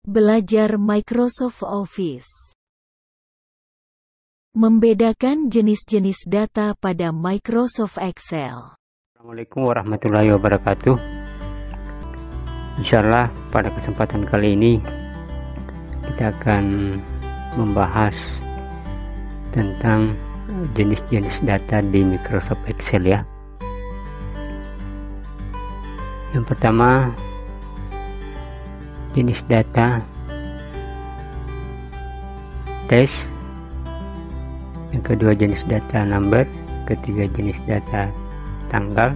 Belajar Microsoft Office. Membedakan jenis-jenis data pada Microsoft Excel. Assalamualaikum warahmatullahi wabarakatuh. Insyaallah pada kesempatan kali ini kita akan membahas tentang jenis-jenis data di Microsoft Excel ya. Yang pertama, jenis data teks, yang kedua jenis data number, ketiga jenis data tanggal,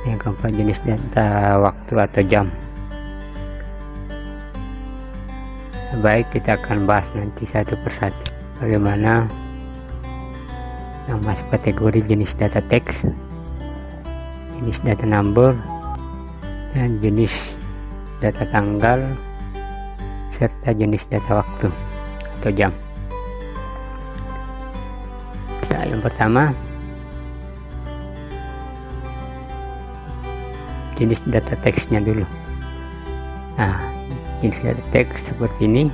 yang keempat jenis data waktu atau jam. Baik, kita akan bahas nanti satu persatu bagaimana yang masuk kategori jenis data teks, jenis data number, dan jenis data tanggal, serta jenis data waktu atau jam. Nah, yang pertama, jenis data teksnya dulu. Nah, jenis data teks seperti ini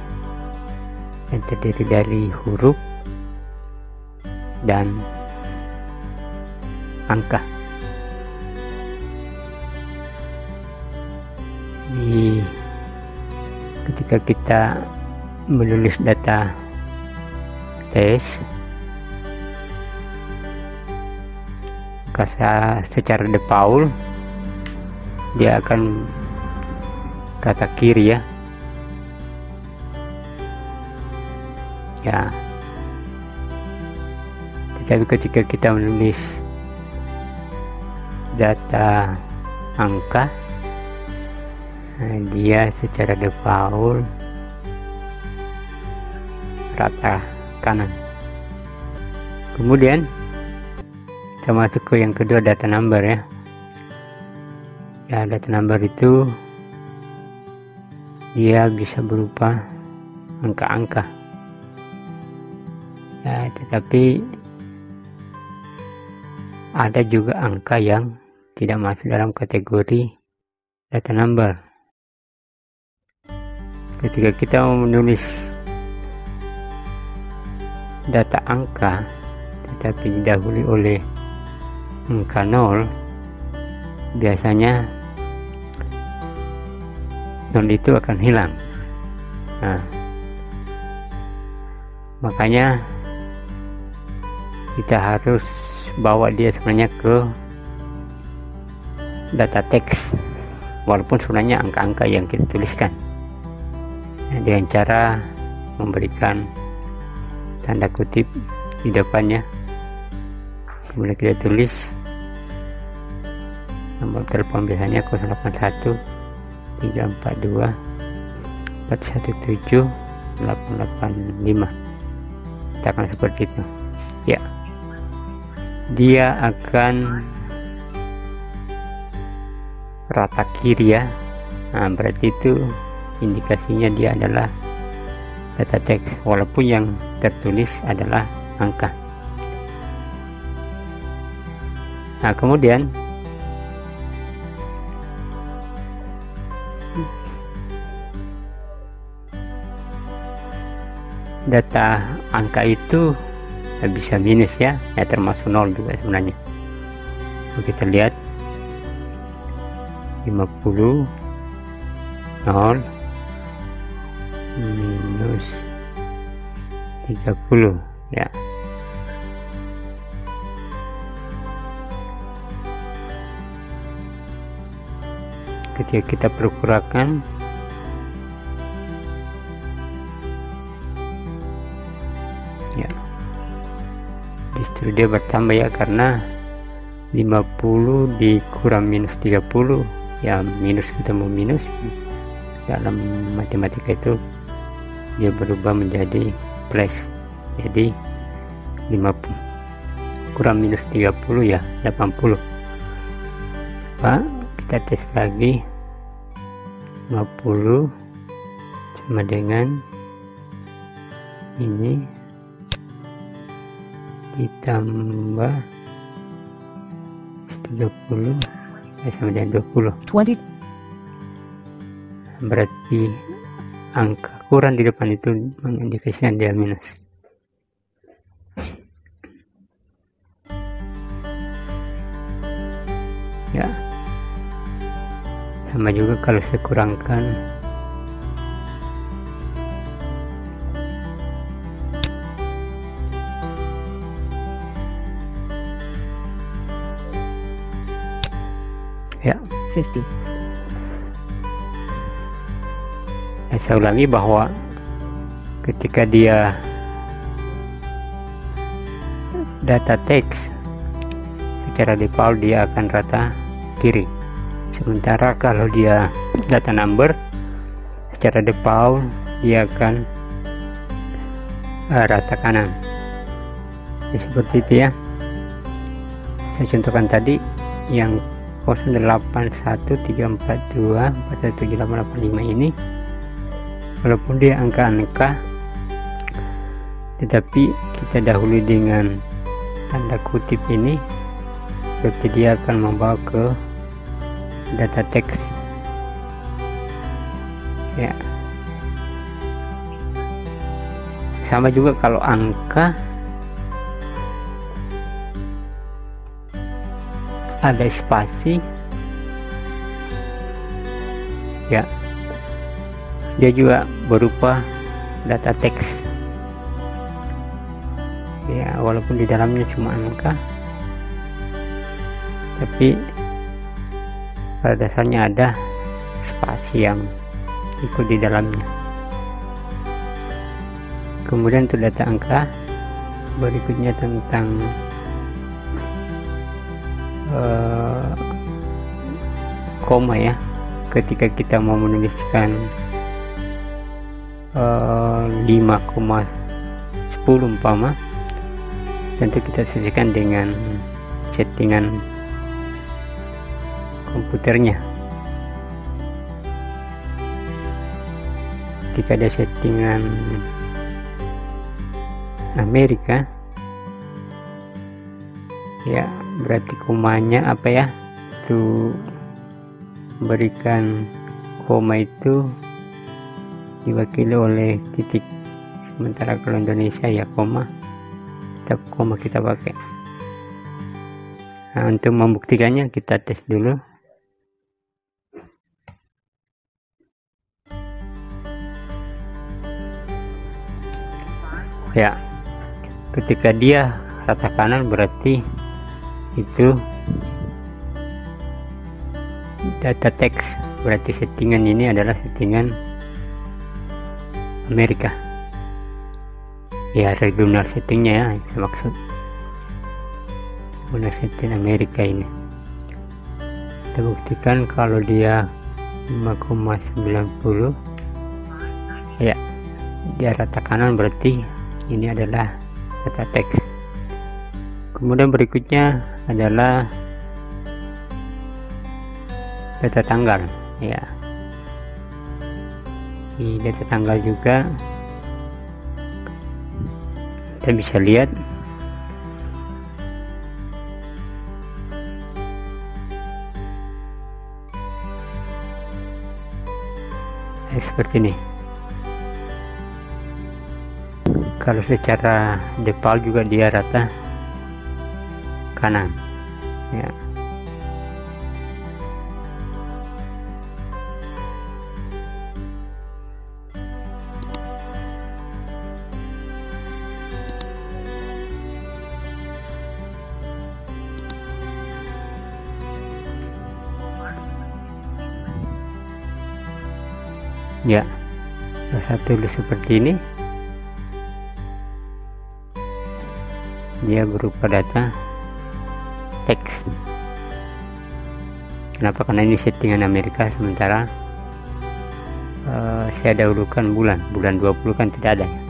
yang terdiri dari huruf dan angka. Ketika kita menulis data teks, maka secara default dia akan kata kiri ya. Tetapi ketika kita menulis data angka, dia secara default rata kanan. Kemudian kita masuk ke yang kedua, data number ya. Data number itu dia bisa berupa angka-angka ya, tetapi ada juga angka yang tidak masuk dalam kategori data number. Ketika kita menulis data angka tetapi didahului oleh angka 0, biasanya 0 itu akan hilang. Nah, makanya kita harus bawa dia sebenarnya ke data teks, walaupun sebenarnya angka-angka yang kita tuliskan, dengan cara memberikan tanda kutip di depannya. Kemudian kita tulis nomor telepon, biasanya 081 342 417 885. Kita akan seperti itu ya. Dia akan rata kiri ya. Nah, berarti itu indikasinya dia adalah data teks, walaupun yang tertulis adalah angka. Nah, kemudian data angka itu bisa minus ya, termasuk 0 juga sebenarnya. Kita lihat 50 0 minus 30 ya. Ketika kita perkirakan ya, justru dia bertambah ya, karena 50 dikurang minus 30 ya, minus ketemu minus dalam matematika itu dia berubah menjadi plus, jadi 50 kurang minus 30 ya 80. Pak, kita tes lagi. 50 sama dengan ini ditambah 30 sama dengan 20. Berarti angka kurang di depan itu mengindikasikan dia minus. Ya, sama juga kalau saya kurangkan ya 50. Saya ulangi bahwa ketika dia data teks secara default dia akan rata kiri, sementara kalau dia data number secara default dia akan rata kanan. Ya, seperti itu ya. Saya contohkan tadi yang 081342417885 ini, walaupun dia angka-angka, tetapi kita dahului dengan tanda kutip ini, berarti dia akan membawa ke data teks. Ya, sama juga kalau angka ada spasi, ya dia juga berupa data teks. Ya, walaupun di dalamnya cuma angka, tapi pada dasarnya ada spasi yang ikut di dalamnya. Kemudian untuk data angka berikutnya tentang koma ya. Ketika kita mau menuliskan 5,10 umpama, tentu kita sesuaikan dengan settingan komputernya. Ketika ada settingan Amerika, ya berarti komanya apa ya, itu memberikan koma itu diwakili oleh titik, sementara kalau Indonesia ya koma, tetap koma kita pakai. Nah, untuk membuktikannya kita tes dulu. Ya, ketika dia rata kanan berarti itu data teks, berarti settingan ini adalah settingan Amerika ya, regular settingnya ya, saya maksud regular setting Amerika ini. Kita buktikan kalau dia 5,90 ya, dia rata kanan berarti ini adalah data teks. Kemudian berikutnya adalah data tanggal ya. Di data tanggal juga kita bisa lihat seperti ini. Kalau secara default juga dia rata kanan ya. Ya, satu seperti ini, dia berupa data teks. Kenapa? Karena ini settingan Amerika, sementara saya dahulukan bulan 20 kan tidak ada ya.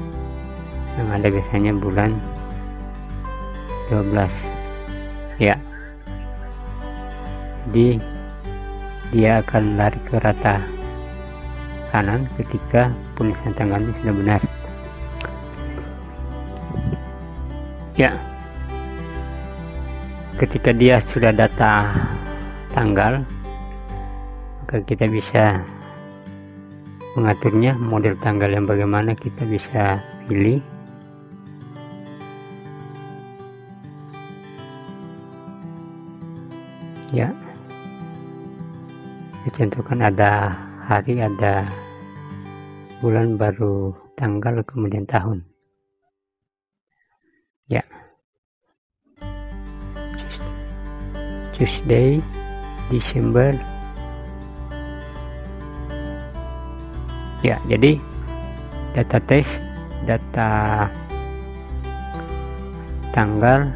Yang ada biasanya bulan 12. ya. Jadi dia akan lari ke rata kanan ketika penulisan tanggalnya sudah benar. Ya, ketika dia sudah data tanggal, maka kita bisa mengaturnya. Model tanggal yang bagaimana kita bisa pilih. Ya, dicontohkan ada hari, ada bulan, baru tanggal, kemudian tahun. Ya, Tuesday, December. Ya, jadi data teks, data tanggal,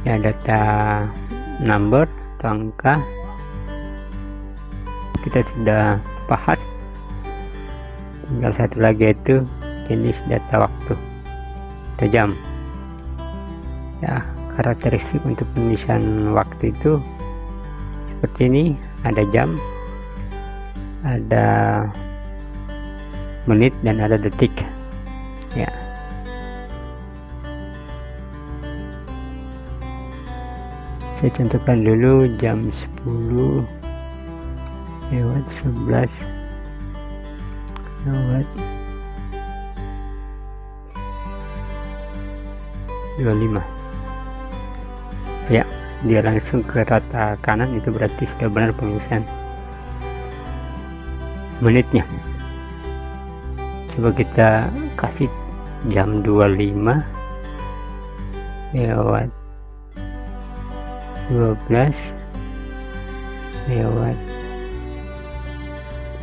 ya, data number atau angka kita sudah bahas. Tinggal satu lagi, yaitu jenis data waktu atau jam. Ya, karakteristik untuk penulisan waktu itu seperti ini. Ada jam, ada menit, dan ada detik. Ya, saya contohkan dulu jam 10 lewat 11 lewat 25. Ya, dia langsung ke rata kanan, itu berarti sudah benar penulisan menitnya. Coba kita kasih jam 25 lewat 12 lewat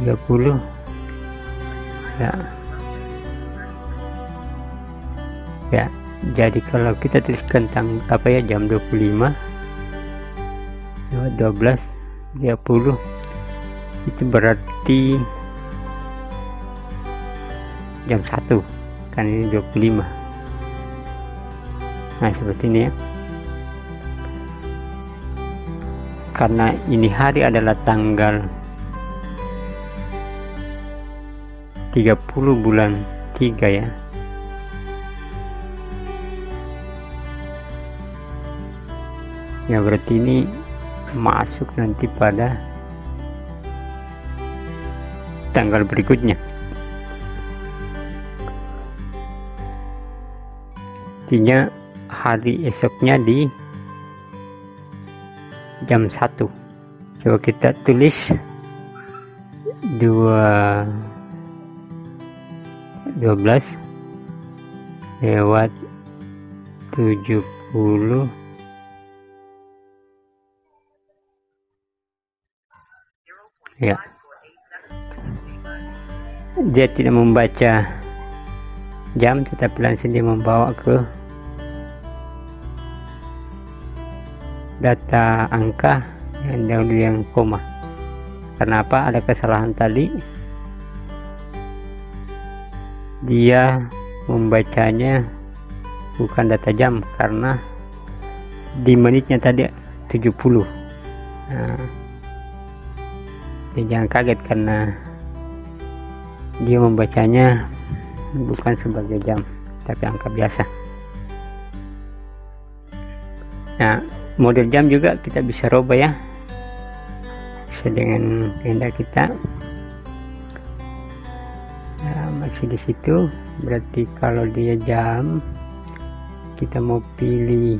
30. Ya, ya, jadi kalau kita tuliskan tentang apa ya, jam 25 lewat 12:30, itu berarti jam 1, kan ini 25. Nah, seperti ini ya. Karena ini hari adalah tanggal 30 bulan 3 ya. Ya, berarti ini masuk nanti pada tanggal berikutnya. Artinya hari esoknya di jam 1. Coba kita tulis 12 lewat 70. Ya, dia tidak membaca jam, tetapi langsung dia membawa ke data angka yang dahulu yang koma. Karena apa? Ada kesalahan tadi, dia membacanya bukan data jam, karena di menitnya tadi 70. Nah, jangan kaget karena dia membacanya bukan sebagai jam, tapi angka biasa. Nah, model jam juga kita bisa rubah ya, sesuai dengan kehendak kita. Nah, masih di situ. Berarti kalau dia jam, kita mau pilih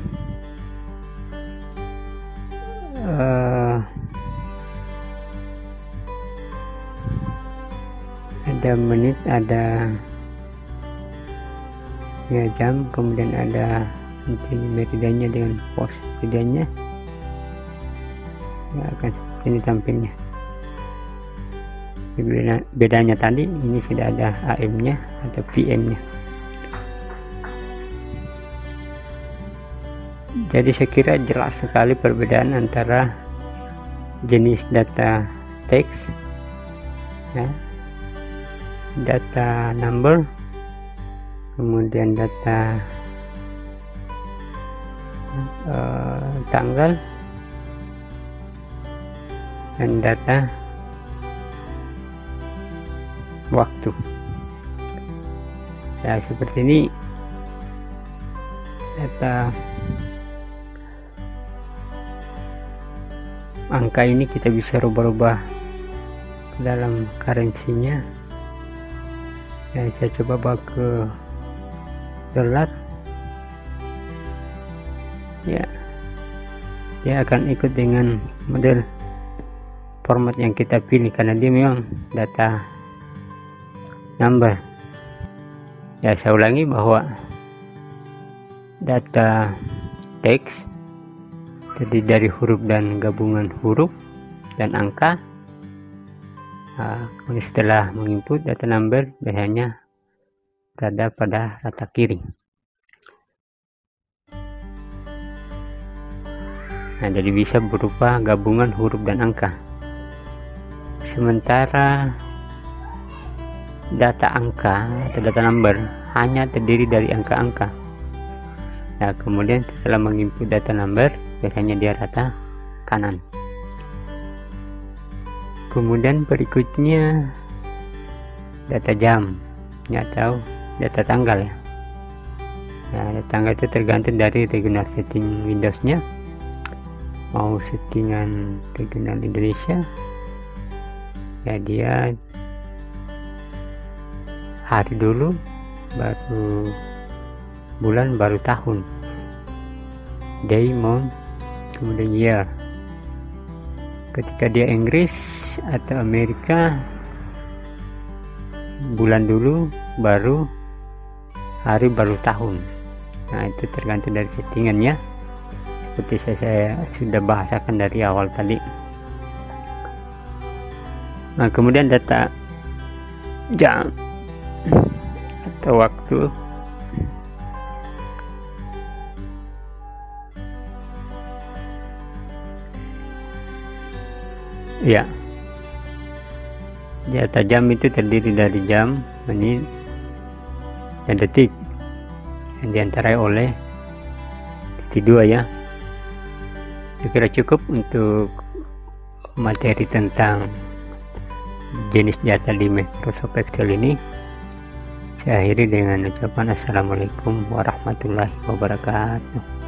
ada menit, ada ya jam, kemudian ada nanti meridiannya dengan pos meridiannya. Ya, akan seperti ini tampilnya. Bedanya tadi ini sudah ada AM nya atau PM nya. Jadi saya kira jelas sekali perbedaan antara jenis data teks ya, data number, kemudian data tanggal dan data waktu. Ya, seperti ini data angka ini kita bisa rubah-rubah ke dalam currency-nya. Ya, saya coba bawa ke dolar. Ya, dia akan ikut dengan model format yang kita pilih karena dia memang data number. Ya, saya ulangi bahwa data teks terdiri dari huruf dan gabungan huruf dan angka. Kemudian setelah menginput data number biasanya berada pada rata kiri. Nah, jadi bisa berupa gabungan huruf dan angka. Sementara data angka atau data number hanya terdiri dari angka-angka. Nah, kemudian setelah menginput data number biasanya dia rata kanan. Kemudian berikutnya data jam atau data tanggal ya. Nah, data tanggal itu tergantung dari regional setting Windows-nya. Mau settingan regional Indonesia ya, dia hari dulu, baru bulan, baru tahun, day, month, kemudian year. Ketika dia Inggris atau Amerika, bulan dulu, baru hari, baru tahun. Nah, itu tergantung dari settingannya, seperti saya sudah bahasakan dari awal tadi. Nah, kemudian data jam atau waktu. Ya, data jam itu terdiri dari jam, menit, dan detik yang diantarai oleh titik 2 ya. Saya kira cukup untuk materi tentang jenis data di Microsoft Excel ini. Saya akhiri dengan ucapan assalamualaikum warahmatullahi wabarakatuh.